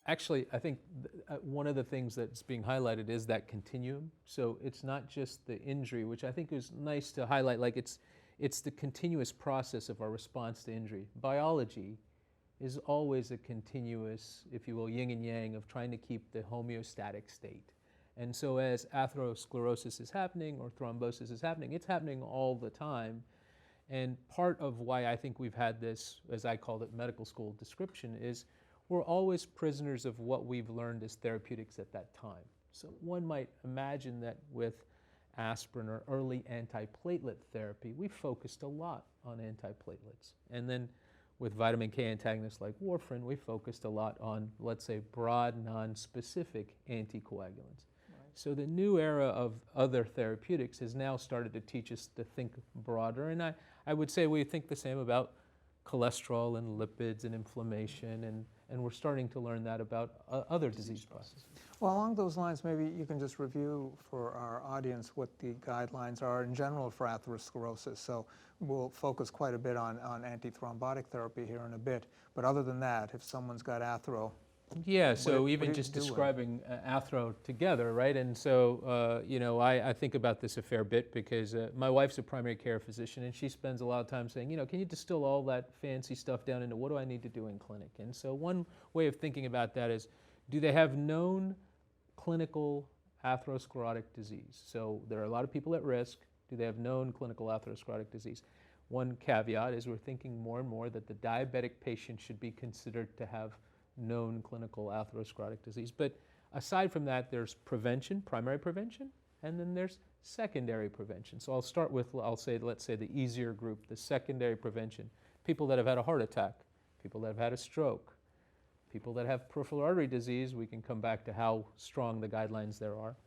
Actually, I think one of the things that's being highlighted is that continuum. So it's not just the injury, which I think is nice to highlight, like it's the continuous process of our response to injury. Biology is always a continuous, if you will, yin and yang of trying to keep the homeostatic state. And so as atherosclerosis is happening or thrombosis is happening, it's happening all the time. And part of why I think we've had this, as I called it, medical school description is we're always prisoners of what we've learned as therapeutics at that time. So one might imagine that with aspirin or early antiplatelet therapy, we focused a lot on antiplatelets. And then with vitamin K antagonists like warfarin, we focused a lot on, let's say, broad, non-specific anticoagulants. So the new era of other therapeutics has now started to teach us to think broader. And I would say we think the same about cholesterol and lipids and inflammation, and we're starting to learn that about other disease processes. Well, along those lines, maybe you can just review for our audience what the guidelines are in general for atherosclerosis. So we'll focus quite a bit on antithrombotic therapy here in a bit. But other than that, if someone's got athero, yeah, so even just describing athero together, right? And so, you know, I think about this a fair bit because my wife's a primary care physician and she spends a lot of time saying, you know, can you distill all that fancy stuff down into what do I need to do in clinic? And so one way of thinking about that is, do they have known clinical atherosclerotic disease? So there are a lot of people at risk. Do they have known clinical atherosclerotic disease? One caveat is we're thinking more and more that the diabetic patient should be considered to have known clinical atherosclerotic disease. But aside from that, there's prevention, primary prevention, and then there's secondary prevention. So I'll start with, let's say the easier group, the secondary prevention. People that have had a heart attack, people that have had a stroke, people that have peripheral artery disease. We can come back to how strong the guidelines there are.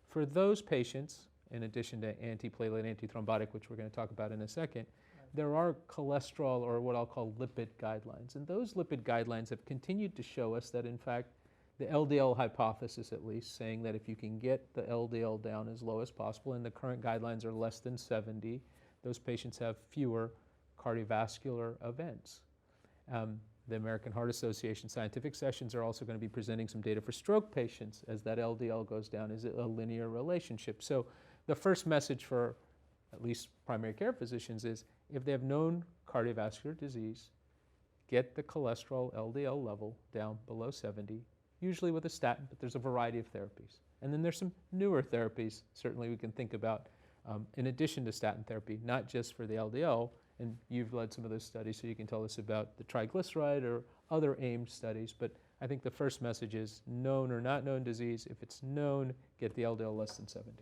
For those patients, in addition to antiplatelet, antithrombotic, which we're going to talk about in a second, there are cholesterol or what I'll call lipid guidelines. And those lipid guidelines have continued to show us that, in fact, the LDL hypothesis at least, saying that if you can get the LDL down as low as possible, and the current guidelines are less than 70, those patients have fewer cardiovascular events. The American Heart Association scientific sessions are also going to be presenting some data for stroke patients as that LDL goes down. Is it a linear relationship? So the first message for at least primary care physicians is if they have known cardiovascular disease, get the cholesterol LDL level down below 70, usually with a statin, but there's a variety of therapies. And then there's some newer therapies certainly we can think about in addition to statin therapy, not just for the LDL, and you've led some of those studies, so you can tell us about the triglyceride or other aimed studies, but I think the first message is known or not known disease. If it's known, get the LDL less than 70.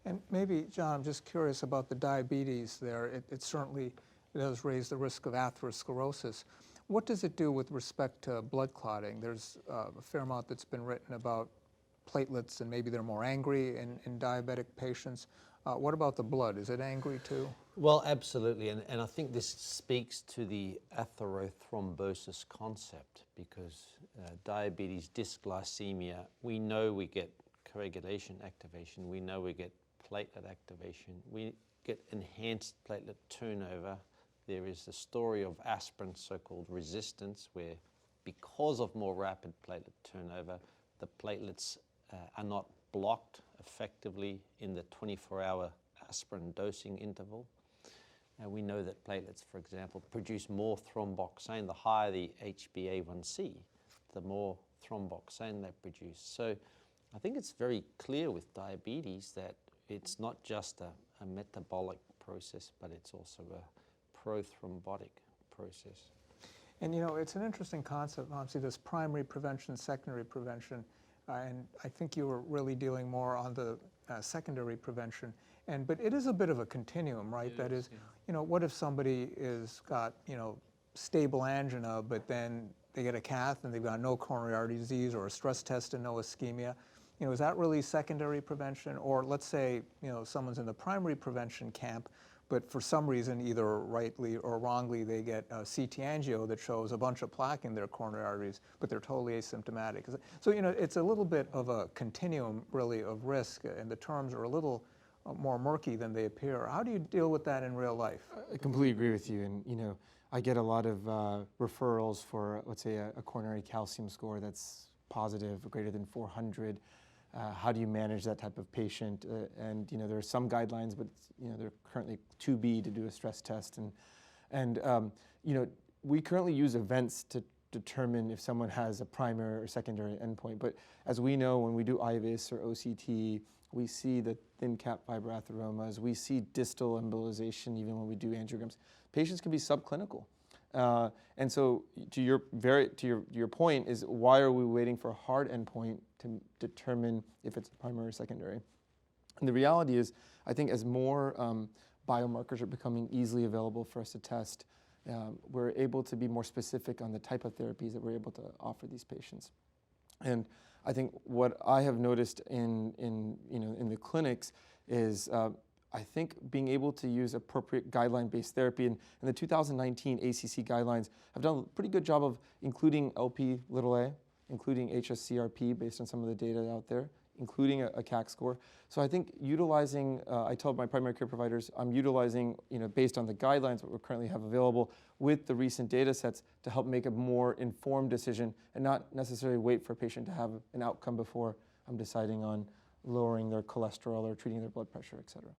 And maybe, John, I'm just curious about the diabetes there. It certainly does raise the risk of atherosclerosis. What does it do with respect to blood clotting? There's a fair amount that's been written about platelets, and maybe they're more angry in diabetic patients. What about the blood? Is it angry too? Well, absolutely, and I think this speaks to the atherothrombosis concept because diabetes, dysglycemia, we know we get coagulation activation, we know we get platelet activation, we get enhanced platelet turnover. There is the story of aspirin, so-called resistance, where because of more rapid platelet turnover, the platelets are not blocked effectively in the 24-hour aspirin dosing interval. And we know that platelets, for example, produce more thromboxane. The higher the HbA1c, the more thromboxane they produce. So I think it's very clear with diabetes that it's not just a metabolic process, but it's also a prothrombotic process. And you know, it's an interesting concept, obviously, this primary prevention, secondary prevention. And I think you were really dealing more on the secondary prevention. But it is a bit of a continuum, right? That is, you know, what if somebody is got, you know, stable angina, but then they get a cath and they've got no coronary artery disease or a stress test and no ischemia? You know, is that really secondary prevention? Or let's say, you know, someone's in the primary prevention camp, but for some reason, either rightly or wrongly, they get a CT angio that shows a bunch of plaque in their coronary arteries, but they're totally asymptomatic. So, you know, it's a little bit of a continuum, really, of risk, and the terms are a little more murky than they appear. How do you deal with that in real life? I completely agree with you, and, you know, I get a lot of referrals for, let's say, a coronary calcium score that's positive or greater than 400. How do you manage that type of patient? And there are some guidelines, but they're currently 2B to do a stress test. And we currently use events to determine if someone has a primary or secondary endpoint. But as we know, when we do IVIS or OCT, we see the thin cap fiber atheromas. We see distal embolization even when we do angiograms. Patients can be subclinical. And so to your point is, why are we waiting for a hard endpoint to determine if it's primary or secondary? And the reality is, I think as more biomarkers are becoming easily available for us to test, we're able to be more specific on the type of therapies that we're able to offer these patients. And I think what I have noticed in the clinics is I think being able to use appropriate guideline-based therapy, and the 2019 ACC guidelines have done a pretty good job of including Lp(a), including HSCRP based on some of the data out there, including a CAC score. So I think utilizing, I told my primary care providers, I'm utilizing, based on the guidelines that we currently have available with the recent data sets to help make a more informed decision and not necessarily wait for a patient to have an outcome before I'm deciding on lowering their cholesterol or treating their blood pressure, et cetera.